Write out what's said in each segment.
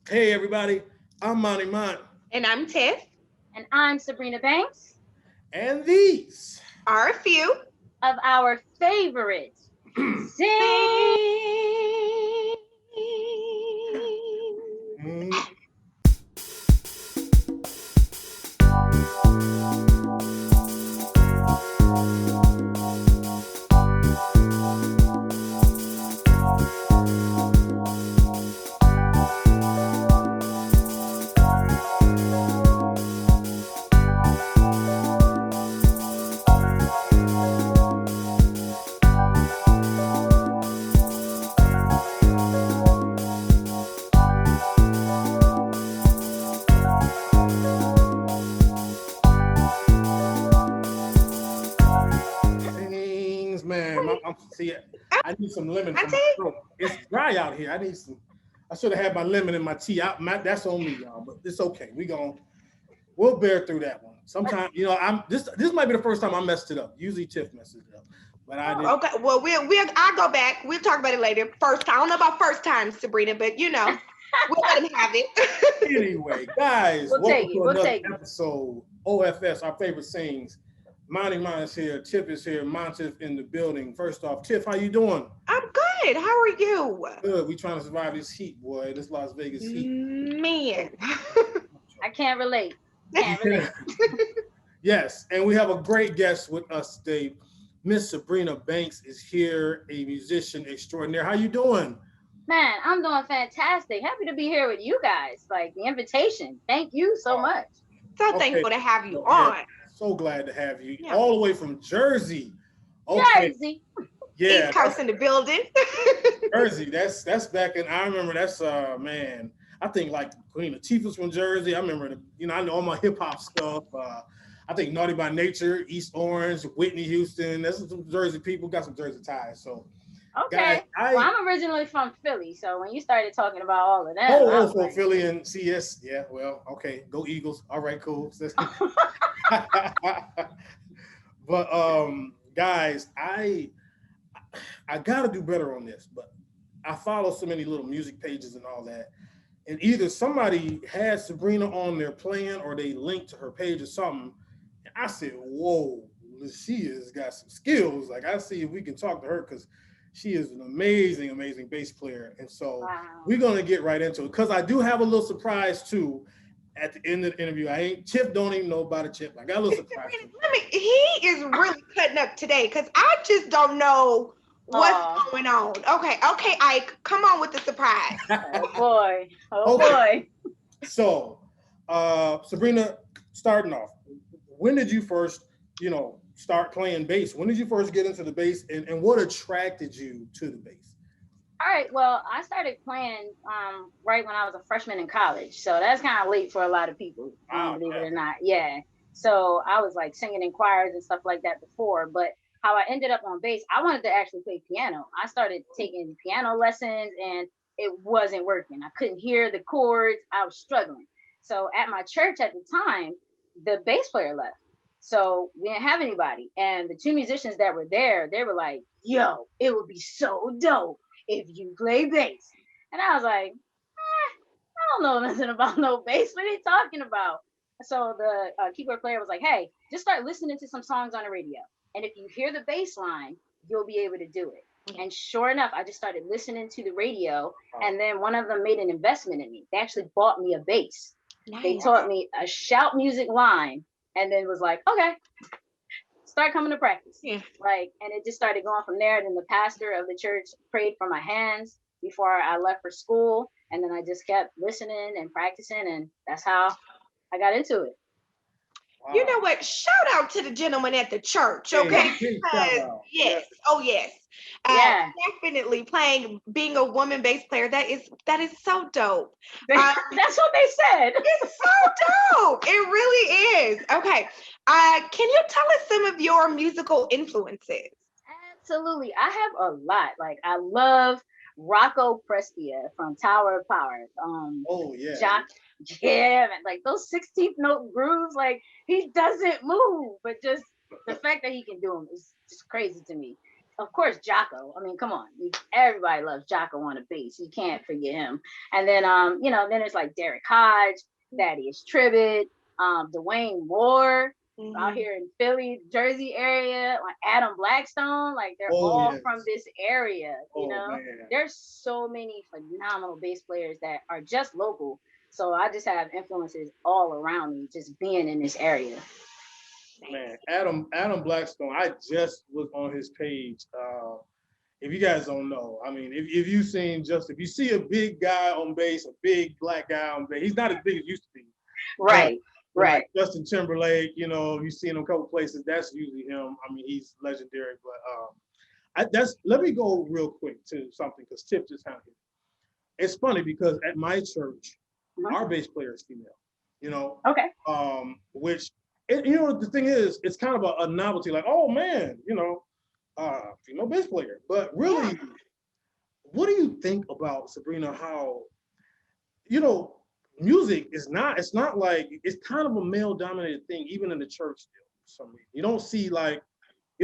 Hey everybody, I'm Monty And I'm Tiff. And I'm Sabrina Banks and these. Are a few. of our favorite Sing. Mm, things, man. See, I need some lemon for my Auntie? throat. It's dry out here. I need some. I should have had my lemon in my tea. That's on me, y'all. But it's okay. We'll bear through that one. Sometimes, I'm this might be the first time I messed it up. Usually Tiff messes it up, but I did. Oh, okay. Well, I'll go back. We'll talk about it later. First time. I don't know about first time, Sabrina, but we'll let him have it. Anyway, guys, We'll welcome take it. to We'll another take it. episode. OFS, our favorite sings. Monty is here. Tiff is here. Montiff in the building. First off, Tiff, how you doing? I'm good. How are you? Good. We trying to survive this heat, boy. This Las Vegas heat. Man. I can't relate. Can't relate. Yes, and we have a great guest with us today. Miss Sabrina Banks is here, a musician extraordinaire. How you doing? Man, I'm doing fantastic. Happy to be here with you guys. Like the invitation. Thank you so much. So Okay. thankful to have you Yeah, on. so glad to have you Yeah. all the way from Jersey. Okay, Jersey. yeah, East Coast in the building. Jersey. That's back in. I remember that's man. I think like Queen Latifah's from Jersey. I remember I know all my hip hop stuff. I think Naughty by Nature, East Orange, Whitney Houston. That's some Jersey people got some Jersey ties. So guys, Okay. Well, I'm originally from Philly, so when you started talking about all of that, I was for like, Philly and CS. Yeah, well, okay, go Eagles. All right, cool. But guys, I gotta do better on this, but I follow so many little music pages and all that. And either somebody has Sabrina on their plan or they link to her page or something. And I said, whoa, she has got some skills. Like I see if we can talk to her because she is an amazing, amazing bass player. And so wow. we're gonna get right into it. Because I do have a little surprise too at the end of the interview. Chip don't even know about a Chip. I got a little surprise. He is really cutting up today because I just don't know what's going on. Okay, Ike, come on with the surprise. Oh boy. Oh Okay. boy. So, Sabrina, starting off, when did you first, start playing bass? When did you first get into the bass, and what attracted you to the bass? All right. Well, I started playing right when I was a freshman in college, so that's kind of late for a lot of people, Wow, believe yeah. it or not. Yeah. So I was like singing in choirs and stuff like that before, but how I ended up on bass, I wanted to actually play piano. I started taking piano lessons, and it wasn't working. I couldn't hear the chords. I was struggling. So at my church at the time, the bass player left. So we didn't have anybody. And the two musicians that were there, they were like, yo, it would be so dope if you play bass. And I was like, I don't know nothing about no bass. What are you talking about? So the keyboard player was like, hey, just start listening to some songs on the radio. And if you hear the bass line, you'll be able to do it. And sure enough, I just started listening to the radio. And then one of them made an investment in me. They actually bought me a bass. Nice. They taught me a shout music line and then was like, okay, start coming to practice. Yeah. And it just started going from there. Then the pastor of the church prayed for my hands before I left for school. And then I just kept listening and practicing. And that's how I got into it. Wow. You know what? Shout out to the gentleman at the church, okay? Yes. Oh, yes. Yeah. Definitely being a woman bass player. That is so dope. That's what they said. It's so dope. It really is. Okay. Can you tell us some of your musical influences? Absolutely. I have a lot. Like I love Rocco Prestia from Tower of Power. Oh yeah. Yeah, man. Like those 16th note grooves, like he doesn't move, but just the fact that he can do them is just crazy to me. of course, Jocko. I mean, come on, everybody loves Jocko on the bass. You can't forget him. And then, then it's like Derek Hodge, Thaddeus Tribbett, Dwayne Moore out here in Philly, Jersey area, like Adam Blackstone. Like they're all from this area. There's so many phenomenal bass players that are just local. So I just have influences all around me, just being in this area. Man, Adam Blackstone, I just was on his page. If you guys don't know, I mean, if you've seen if you see a big guy on bass, a big black guy on bass, he's not as big as used to be. Right. Right. Like Justin Timberlake, you've seen him a couple places, that's usually him. I mean, he's legendary, but let me go real quick to something, because Tiff just had it. It's funny because at my church, our bass player is female, Okay. Which, the thing is, it's kind of a novelty, like, oh man, female bass player. But really, what do you think about, Sabrina, how, music is it's not like, it's kind of a male dominated thing, even in the church still, for some reason. You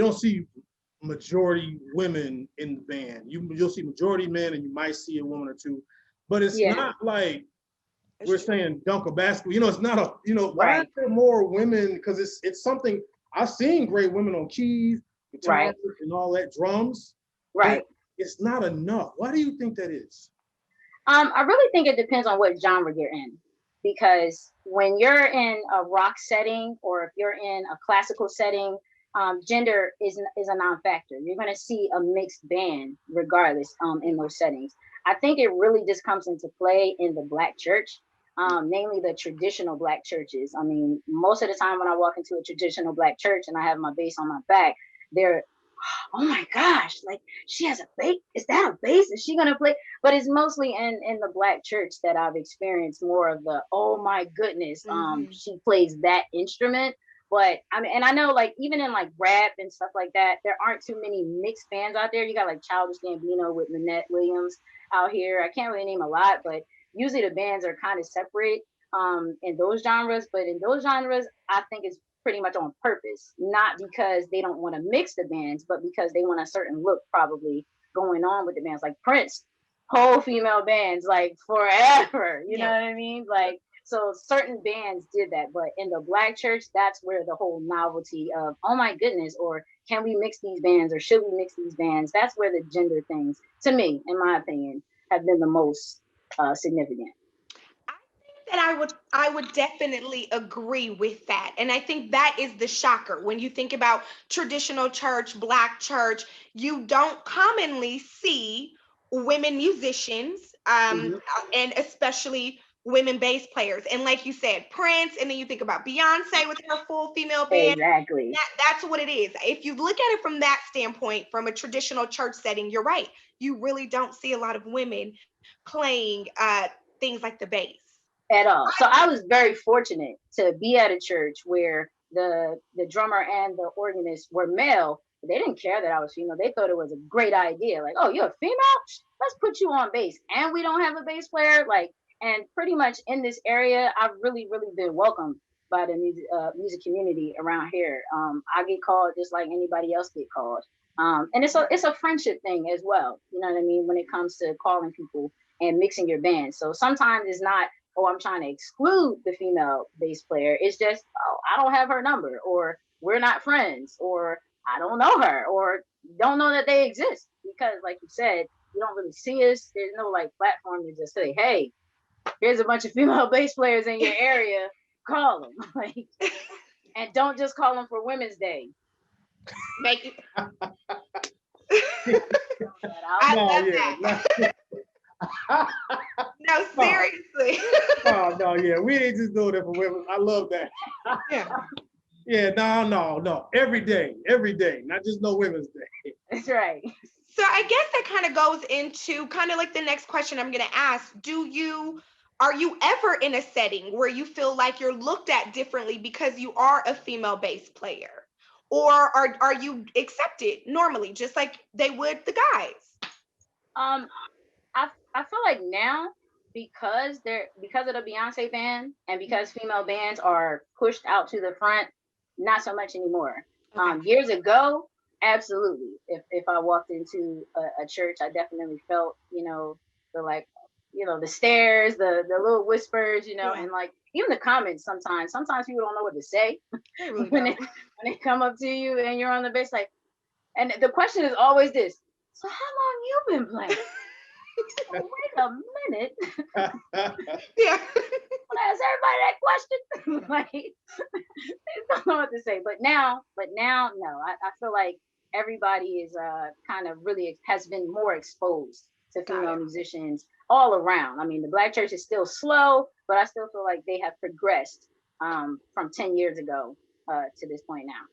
don't see majority women in the band. You'll see majority men, and you might see a woman or two, but it's not like we're saying dunk a basketball. It's not why are there more women? Because it's something, I've seen great women on keys, guitars, and all that, drums. Right. It's not enough. Why do you think that is? I really think it depends on what genre you're in, because when you're in a rock setting, or if you're in a classical setting, gender is a non-factor. You're going to see a mixed band regardless in those settings. I think it really just comes into play in the Black church, namely the traditional Black churches. I mean, most of the time when I walk into a traditional Black church and I have my bass on my back, they're, oh my gosh, like, she has a bass. Is that a bass? Is she gonna play? But it's mostly in the Black church that I've experienced more of the, oh my goodness, she plays that instrument. But I mean, and I know, like, even in like rap and stuff like that, there aren't too many mixed bands out there. You got like Childish Gambino with Lynette Williams out here. I can't really name a lot, but usually the bands are kind of separate in those genres. But in those genres, I think it's pretty much on purpose, not because they don't want to mix the bands, but because they want a certain look probably going on with the bands. Like Prince, whole female bands like forever, you know what I mean? Like, so certain bands did that, but in the Black church, that's where the whole novelty of, oh my goodness, or can we mix these bands, or should we mix these bands? That's where the gender things, to me, in my opinion, have been the most significant. That I would definitely agree with that. And I think that is the shocker. When you think about traditional church, Black church, you don't commonly see women musicians, and especially women bass players. And like you said, Prince, and then you think about Beyonce with her full female band. Exactly. That's what it is. If you look at it from that standpoint, from a traditional church setting, you're right. You really don't see a lot of women playing things like the bass. At all. So I was very fortunate to be at a church where the drummer and the organist were male. They didn't care that I was female. They thought it was a great idea. Like, oh, you're a female? Let's put you on bass. And we don't have a bass player. Like, and pretty much in this area, I've really, really been welcomed by the music community around here. I get called just like anybody else get called. And it's a friendship thing as well. You know what I mean? When it comes to calling people and mixing your band. So sometimes it's not, oh, I'm trying to exclude the female bass player. It's just, oh, I don't have her number, or we're not friends, or I don't know her, or don't know that they exist. Because like you said, you don't really see us. There's no like platform to just say, hey, here's a bunch of female bass players in your area. Call them. Like, and don't just call them for Women's Day. Make it. I love that. No, seriously. No, yeah, we ain't just doing it for women. I love that. Yeah, no. Every day, not just no Women's Day. That's right. So I guess that kind of goes into kind of like the next question I'm going to ask. Are you ever in a setting where you feel like you're looked at differently because you are a female bass player? Or are you accepted normally, just like they would the guys? I feel like now, because of the Beyonce ban, and because female bands are pushed out to the front, not so much anymore. Okay. Years ago, Absolutely. If I walked into a church, I definitely felt, the like, the stares, the little whispers, Yeah, and like even the comments sometimes. Sometimes people don't know what to say they really when don't. they come up to you and you're on the bass, like, and the question is always this: so how long you been playing? Well, wait a minute. Yeah. Ask everybody that question. Like, they don't know what to say. But now, no. I feel like everybody is kind of really has been more exposed to Got female it. musicians all around. I mean, the black church is still slow, but I still feel like they have progressed from 10 years ago to this point now.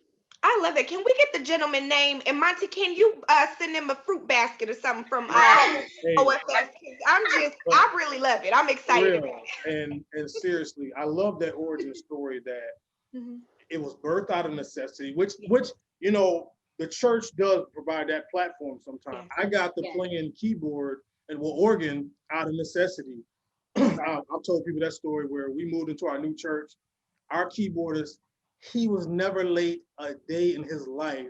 I love it. Can we get the gentleman name? And Monty, can you send him a fruit basket or something from Hey, OFS? 'Cause but I really love it. I'm for excited about real, and seriously, I love that origin story that it. Hmm. it was birthed out of necessity, which Yeah. you know the church does provide that platform sometimes. Yes. I got to Yeah, playing keyboard and well, organ out of necessity. right. I've told people that story where we moved into our new church. Our keyboardist, he was never late a day in his life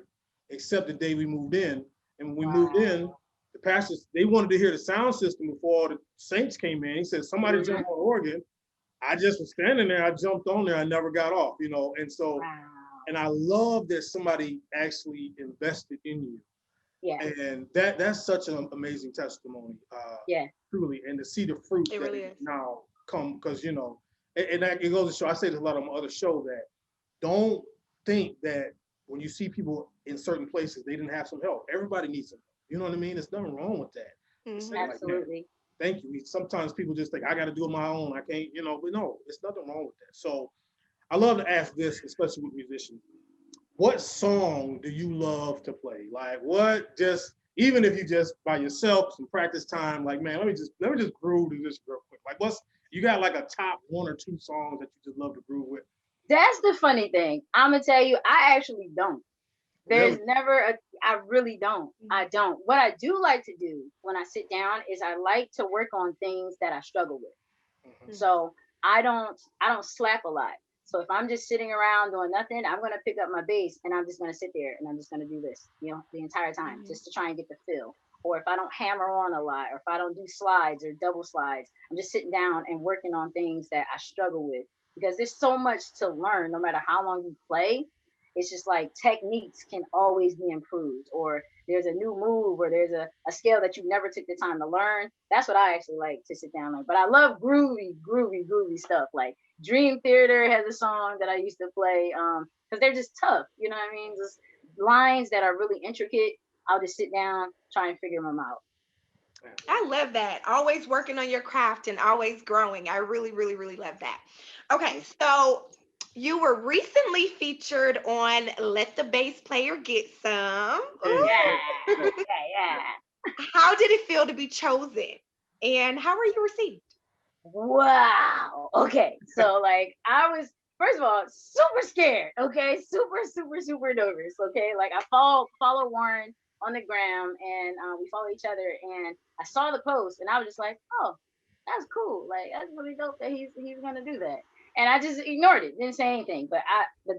except the day we moved in. And when we moved Wow. in, the pastors, they wanted to hear the sound system before all the saints came in. He said, somebody Hmm. jump on organ. I just was standing there. I jumped on there. I never got off, And so, Wow. and I love that somebody actually invested in you. Yeah. And that's such an amazing testimony, Yeah. truly. And to see the fruit It that really is. now come, because, and that, it goes to show, I say this a lot on my other show, that don't think that when you see people in certain places, they didn't have some help. Everybody needs some help. You know what I mean? There's nothing wrong with that. To say Hmm. like, man, Absolutely. thank you. Sometimes people just think I got to do it my own. I can't, but no, there's nothing wrong with that. So I love to ask this, especially with musicians. What song do you love to play? Like what just even if you just by yourself, some practice time, like man, let me just groove to this real quick. Like what's you got like a top one or two songs that you just love to groove with? That's the funny thing. I'm gonna tell you, I actually don't. There's Really? never a, I really don't. I don't. What I do like to do when I sit down is I like to work on things that I struggle with. Mhm. So I don't slap a lot. So if I'm just sitting around doing nothing, I'm gonna pick up my bass and I'm just gonna sit there and I'm just gonna do this, the entire time, Hmm. just to try and get the feel. Or if I don't hammer on a lot, or if I don't do slides or double slides, I'm just sitting down and working on things that I struggle with. Because there's so much to learn, no matter how long you play. It's just like techniques can always be improved, or there's a new move, or there's a scale that you never took the time to learn. That's what I actually like to sit down and learn. But I love groovy stuff. Like Dream Theater has a song that I used to play, because they're just tough. You know what I mean? Just lines that are really intricate. I'll just sit down, try and figure them out. I love that. Always working on your craft and always growing. I really, really, really love that. Okay, so you were recently featured on Let the Bass Player Get Some. Hey, Yeah, Ooh. hey, yeah, How did it feel to be chosen? And how were you received? Wow. Okay. So like I was first of all super scared. Okay. Super nervous. Okay. Like I follow Warren on the gram and we follow each other and I saw the post and I was just like, oh, that's cool. Like that's really dope that he's gonna do that. And I just ignored it, didn't say anything. But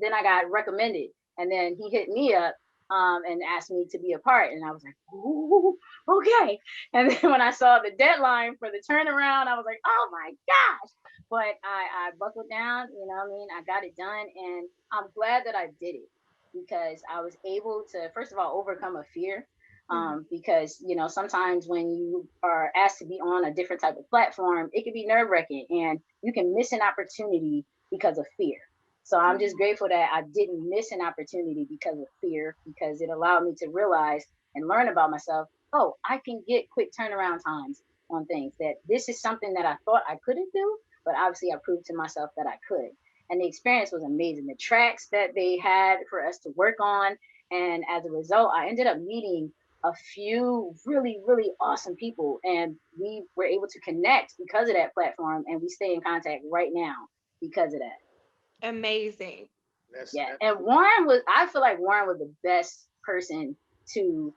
then I got recommended and then he hit me up and asked me to be a part and I was like, ooh, okay. And then when I saw the deadline for the turnaround, I was like, oh my gosh. But I buckled down, you know what I mean? I got it done. And I'm glad that I did it because I was able to, first of all, overcome a fear. Mhm. Because, sometimes when you are asked to be on a different type of platform, it can be nerve wracking and you can miss an opportunity because of fear. So I'm just grateful that I didn't miss an opportunity because of fear, because it allowed me to realize and learn about myself. Oh, I can get quick turnaround times on things, that this is something that I thought I couldn't do, but obviously I proved to myself that I could. And the experience was amazing. The tracks that they had for us to work on. And as a result, I ended up meeting a few really, really awesome people. And we were able to connect because of that platform. And we stay in contact right now because of that. Amazing. that's Yeah, that's and I feel like Warren was the best person to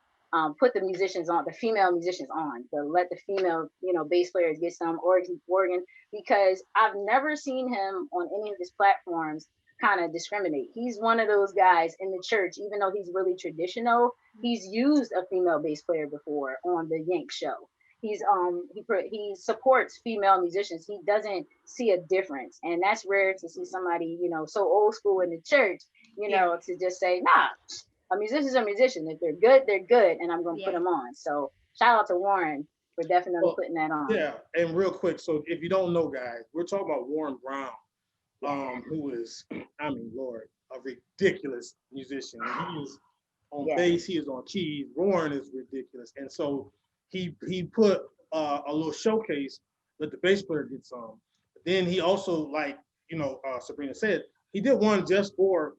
put the musicians on, the female musicians on, to let the female, bass players get some organ, because I've never seen him on any of his platforms kind of discriminate. He's one of those guys in the church, even though he's really traditional, he's used a female bass player before on the Yank show. He supports female musicians. He doesn't see a difference, and that's rare to see somebody, you know, so old school in the church, you know, to just say, nah, a musician's a musician. If they're good, they're good, and I'm gonna put them on. So shout out to Warren for definitely putting that on. Yeah, and real quick, so if you don't know, guys, we're talking about Warren Brown, who is, I mean, Lord, a ridiculous musician. He is on bass, he is on keys. Warren is ridiculous, and so he put a little showcase that the bass player did some. But then he also, like, you know, Sabrina said, he did one just for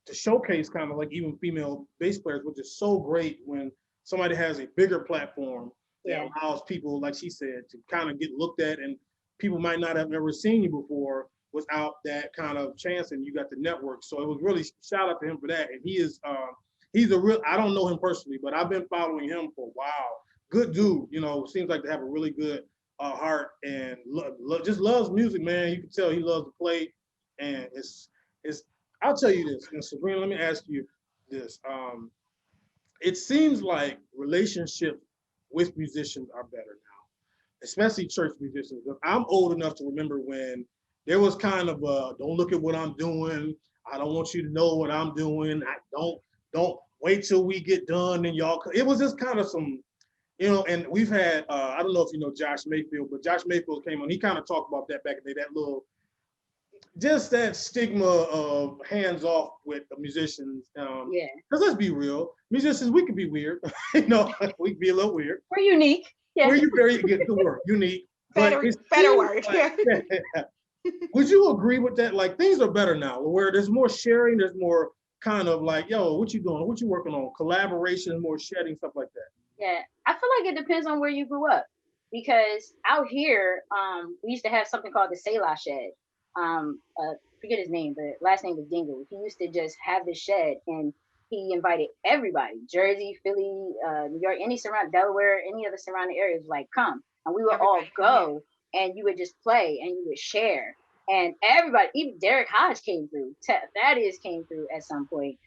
to showcase kind of like even female bass players, which is so great when somebody has a bigger platform that allows people, like she said, to kind of get looked at, and people might not have ever seen you before without that kind of chance, and you got the network. So it was really shout out to him for that. And he is he's a real, I don't know him personally, but I've been following him for a while. Good dude, you know, seems like to have a really good heart, and just loves music, man. You can tell he loves to play, and it's I'll tell you this, and Sabrina, let me ask you this. It seems like relationships with musicians are better now, especially church musicians. I'm old enough to remember when there was kind of a, don't look at what I'm doing. I don't want you to know what I'm doing. I don't wait till we get done and y'all. It was just kind of some, you know, and we've had, I don't know if you know Josh Mayfield, but Josh Mayfield came on, he kind of talked about that back in the day, that little, just that stigma of hands off with the musicians. Because let's be real, musicians, we can be weird. You know, we can be a little weird. We're unique. Yeah. We're very good word, unique. Better word. Like, would you agree with that? Like, things are better now, where there's more sharing, there's more kind of like, yo, what you doing? What you working on? Collaboration, more shedding, stuff like that. Yeah, I feel like it depends on where you grew up. Because out here, we used to have something called the Selah Shed. Forget his name, but last name was Dingle. He used to just have this shed, and he invited everybody, Jersey, Philly, New York, any surrounding, Delaware, any other surrounding areas, like, come. And we would all go, and you would just play, and you would share. And everybody, even Derek Hodge came through, Thaddeus came through at some point,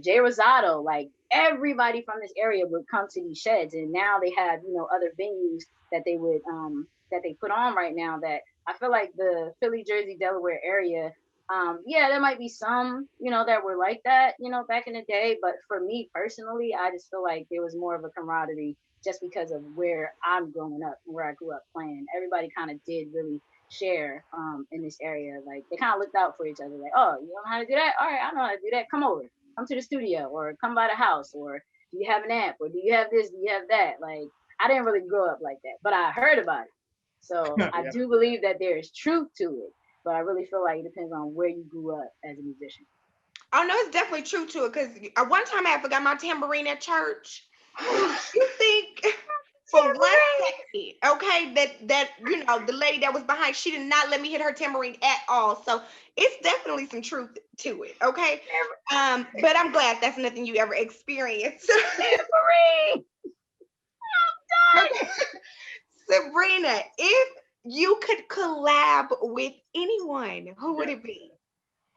Jay Rosado, like, everybody from this area would come to these sheds. And now they have, you know, other venues that they would, that they put on right now, that I feel like the Philly, Jersey, Delaware area, there might be some, you know, that were like that, you know, back in the day. But for me personally, I just feel like there was more of a camaraderie just because of where I'm growing up, where I grew up playing. Everybody kind of did really share in this area. Like, they kind of looked out for each other. Like, oh, you know how to do that? All right, I know how to do that. Come over, come to the studio, or come by the house, or do you have an amp, or do you have this, do you have that? Like, I didn't really grow up like that, but I heard about it. So I do believe that there is truth to it, but I really feel like it depends on where you grew up as a musician. Oh no, it's definitely true to it, because one time I forgot my tambourine at church. You think for 1 second, okay, that you know, the lady that was behind, she did not let me hit her tambourine at all. So it's definitely some truth to it, okay? But I'm glad that's nothing you ever experienced. Tambourine! I'm done! Sabrina, if you could collab with anyone, who would it be?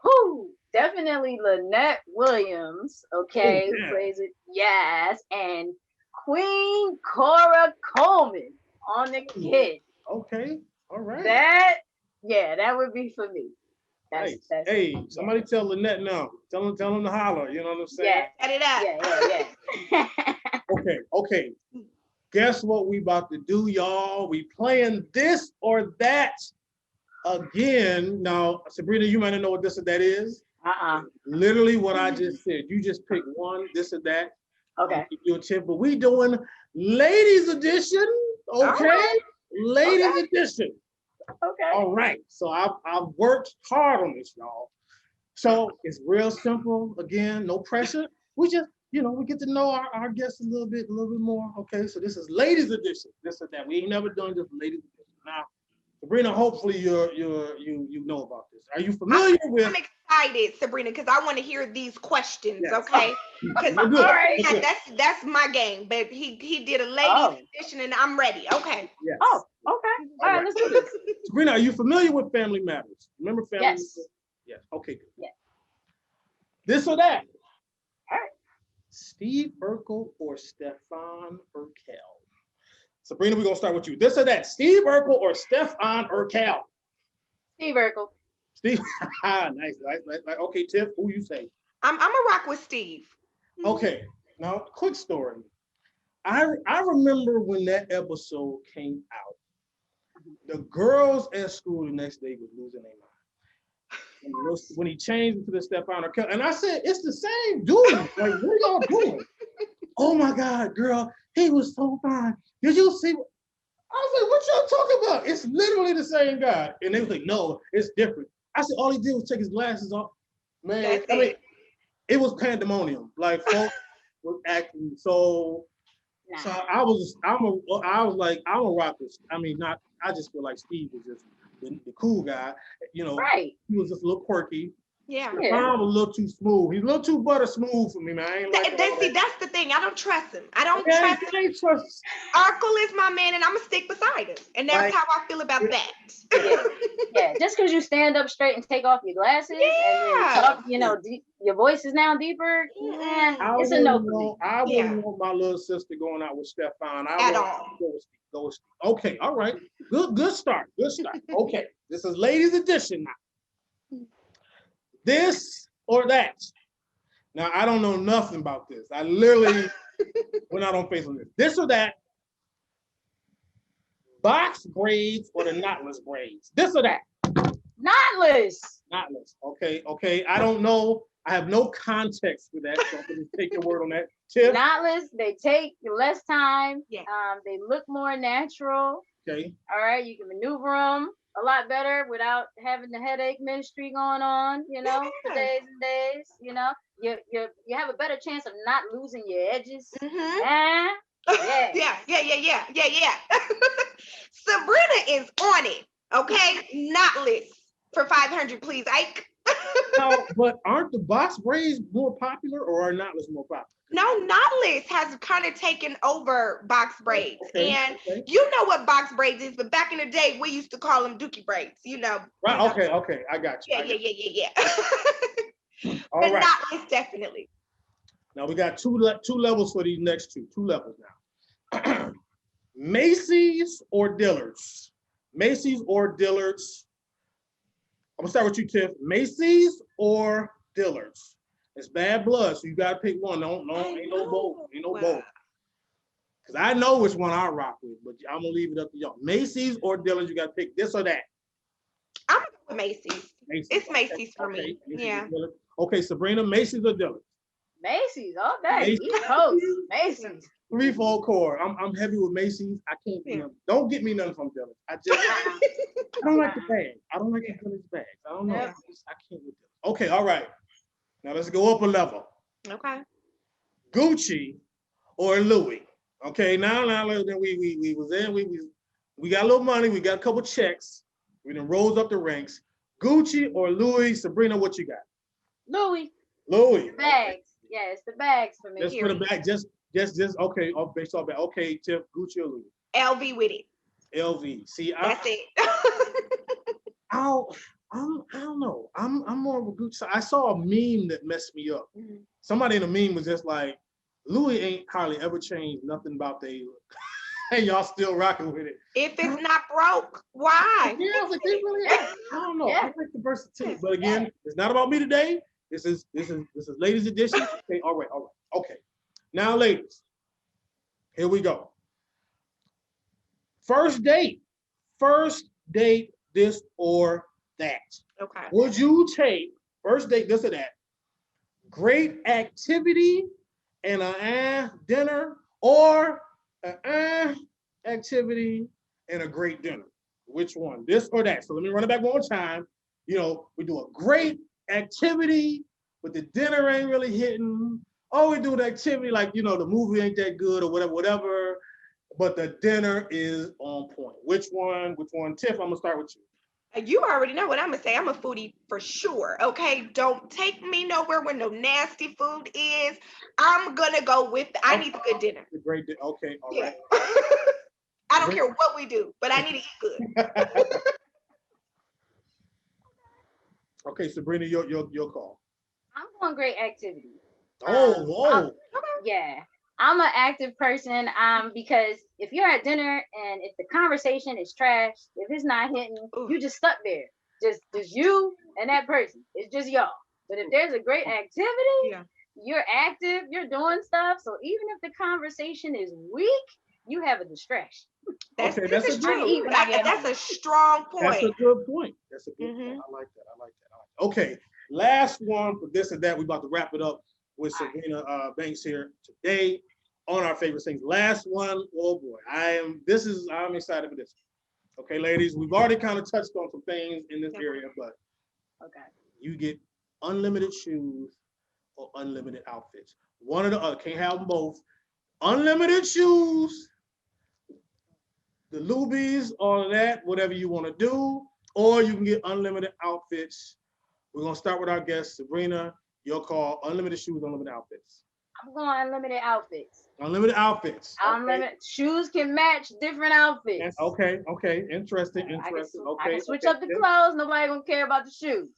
Who? Definitely Lynette Williams, okay, who plays it, yes, and Queen Cora Coleman on the kid. Okay, all right. That would be for me. That's, somebody tell Lynette now. Tell him to holler. You know what I'm saying? Yeah, set it up. Yeah. Okay. Guess what we about to do, y'all? We playing this or that again. Now, Sabrina, you might not know what this or that is. Literally what I just said. You just pick one, this or that. Okay. You a tip, but we doing ladies edition. Okay. Right. Ladies edition. Okay. All right. So I've worked hard on this, y'all. So it's real simple. Again, no pressure. We just, you know, we get to know our guests a little bit more. Okay. So this is ladies edition. This or that. We ain't never done this ladies edition. Now, Sabrina, hopefully you know about this. Are you familiar with? I'm excited, Sabrina, because I want to hear these questions. Yes. Okay. Because that's my game. But he did a ladies edition, and I'm ready. Okay. Yes. Oh, okay. All right, let's do this. Sabrina, are you familiar with Family Matters? Remember Family Matters? Yes. Okay, good. Yeah. This or that. All right. Steve Urkel or Stefan Urkel? Sabrina, we're gonna start with you. This or that. Steve Urkel or Stefan Urkel? Steve Urkel. Steve. Nice. Okay, Tiff, who you say? I'm a rock with Steve. Okay. Now, quick story. I remember when that episode came out. The girls at school the next day was losing their mind. When he changed it to the Stefan Urkel, and I said, it's the same dude. Like, what are y'all doing? Oh my God, girl, he was so fine. Did you see? I was like, what y'all talking about? It's literally the same guy. And they was like, no, it's different. I said, all he did was take his glasses off. Man, I mean, it was pandemonium. Like, folks was acting so. Nah. So I was like, I'm a rock with. I mean, not. I just feel like Steve was just the cool guy. You know, Right. He was just a little quirky. Yeah. Stefan was a little too smooth. He's a little too butter smooth for me, man. I ain't like That's the thing. I don't trust him. I don't yeah, trust him. Urkel is my man, and I'm gonna stick beside him. And that's how I feel about that. Yeah. Just because you stand up straight and take off your glasses and then talk, your voice is now deeper. Yeah, it's a no for me. I wouldn't want my little sister going out with Stefan. At all. Go with Steve. Okay, all right. Good start. Okay, this is ladies edition now. This or that. Now, I don't know nothing about this. I literally went out on Facebook. This or that. Box braids or the knotless braids? This or that? Knotless. Okay. I don't know. I have no context for that, so I'm going to take your word on that. Tiff? Knotless, they take less time. Yeah. They look more natural. Okay. All right, you can maneuver them a lot better without having the headache ministry going on, for days and days. You have a better chance of not losing your edges. Mm-hmm. Yeah. Sabrina is on it. Okay, knotless for 500, please, Ike. No, but aren't the box braids more popular, or are knotless more popular? No, knotless has kind of taken over box braids. And you know what box braids is, but back in the day, we used to call them dookie braids, Right, okay, I got you. Yeah. All but right. knotless, definitely. Now, we got two levels for these next two levels now. Macy's or Dillard's? Macy's or Dillard's? I'm gonna start with you, Tiff. Macy's or Dillard's? It's bad blood, so you gotta pick one. Ain't no both. Because I know which one I rock with, but I'm gonna leave it up to y'all. Macy's or Dillard's, you gotta pick this or that. I'm gonna go with Macy's. It's Macy's for me. Macy's Yeah. Okay, Sabrina, Macy's or Dillard's? Macy's all day. East Coast. Macy's. 3-4 core. I'm heavy with Macy's. I can't be them. Don't get me nothing from Dillard's. I don't like the bag. I don't like the Dillard's bags. I don't know. I can't with them. Okay, all right. Now let's go up a level. Okay. Gucci or Louis. Okay, now then we was in, we got a little money, we got a couple checks, we done rose up the ranks. Gucci or Louis? Sabrina, what you got? Louis. The bags. Okay. Yeah, it's the bags for me. Just for the bag, just okay, based off that. Okay, Tiff, Gucci or Louis? LV with it. LV. See, that's it. I don't know. I'm more of a Gucci. I saw a meme that messed me up. Mm-hmm. Somebody in the meme was just like, Louis ain't hardly ever changed nothing about they look. And y'all still rocking with it. If it's not broke, why? Yeah, I was like, they really I don't know. I like the versatility. But again, it's not about me today. This is ladies edition. Okay, all right. Okay. Now, ladies, here we go. First date, this or that. Okay. Would you take first date, this or that? Great activity and a dinner, or a activity and a great dinner? Which one? This or that? So let me run it back one more time. We do a great activity, but the dinner ain't really hitting. Oh, we do the activity like, the movie ain't that good or whatever, but the dinner is on point. Which one? Tiff, I'm gonna start with you. You already know what I'm gonna say. I'm a foodie for sure. Okay, don't take me nowhere where no nasty food is. I'm gonna go with. I need a good dinner. A great dinner. Okay, all right. I don't care what we do, but I need to eat good. Okay, Sabrina, your call. I'm want great activity. Oh. Yeah, I'm an active person. Because if you're at dinner and if the conversation is trash, if it's not hitting, you just stuck there. Just you and that person. It's just y'all. But if there's a great activity, you're active, you're doing stuff. So even if the conversation is weak, you have a distraction. That's Okay, this that's is a good true. one. That's a strong That's a point. good point. That's a good Mhm. point. I like that. I like that. Okay, last one for this and that. We about to wrap it up with All right. Sabrina Banks here today on our favorite things. Last one. Oh boy, I'm excited for this. Okay, ladies, we've already kind of touched on some things in this area, but Okay. you get unlimited shoes or unlimited outfits. One or the other. Can't have them both. Unlimited shoes, the Lubies, all of that, whatever you want to do, or you can get unlimited outfits. We're gonna start with our guest, Sabrina. Your call, unlimited shoes, unlimited outfits. I'm going unlimited outfits. Unlimited outfits. Unlimited shoes can match different outfits. Okay, interesting. I Okay. can switch up the clothes. Nobody gonna care about the shoes.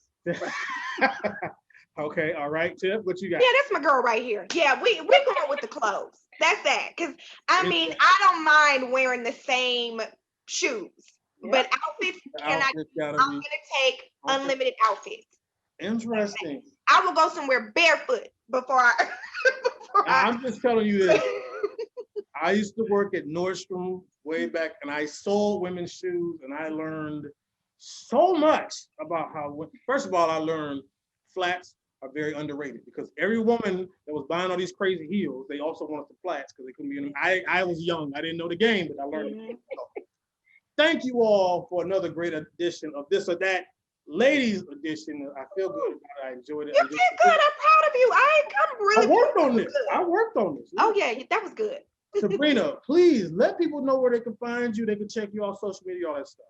Okay, all right, Tiff, what you got? Yeah, that's my girl right here. Yeah, we going with the clothes. That's that. Cause I mean, I don't mind wearing the same shoes, but outfits cannot. I'm gonna take unlimited outfits. Interesting. I will go somewhere barefoot before I. I'm just telling you this. I used to work at Nordstrom way back, and I sold women's shoes, and I learned so much about how. First of all, I learned flats are very underrated because every woman that was buying all these crazy heels, they also wanted the flats because they couldn't be in them. I was young, I didn't know the game, but I learned. So, thank you all for another great edition of This or That, ladies edition. I feel good. I enjoyed it. You did good. I'm proud of you. I'm really. I worked on this. I worked on this. Oh yeah, that was good. Sabrina, please let people know where they can find you. They can check you on social media, all that stuff.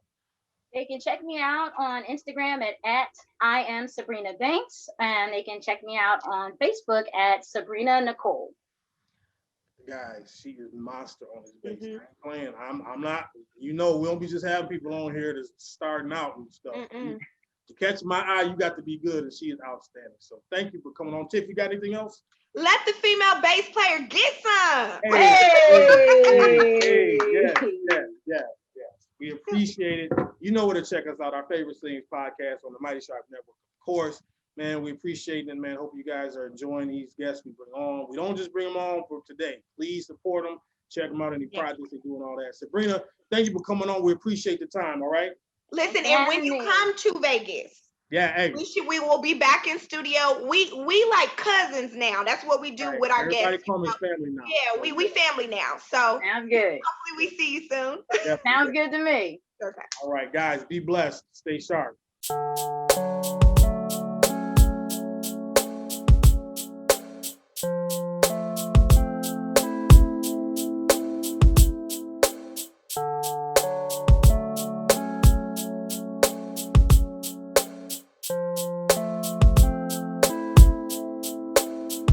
They can check me out on Instagram at I am Sabrina Banks, and they can check me out on Facebook at Sabrina Nicole. Guys, she is monster on this bass. I ain't playing. I'm not. We don't be just having people on here that's starting out and stuff. To catch my eye, you got to be good, and she is outstanding. So thank you for coming on. Tiff, you got anything else? Let the female bass player get some. Hey, yes. We appreciate it. You know where to check us out. Our Favorite Things podcast on the Mighty Sharp Network. Of course, man, we appreciate it, man. Hope you guys are enjoying these guests we bring on. We don't just bring them on for today. Please support them. Check them out, any projects they do and all that. Sabrina, thank you for coming on. We appreciate the time, all right? Listen, and when you come to Vegas, we will be back in studio. We like cousins now. That's what we do with our guests. Everybody come as family now. Yeah, we family now. So sounds good. Hopefully we see you soon. Sounds good to me. Okay. All right, guys, be blessed. Stay sharp.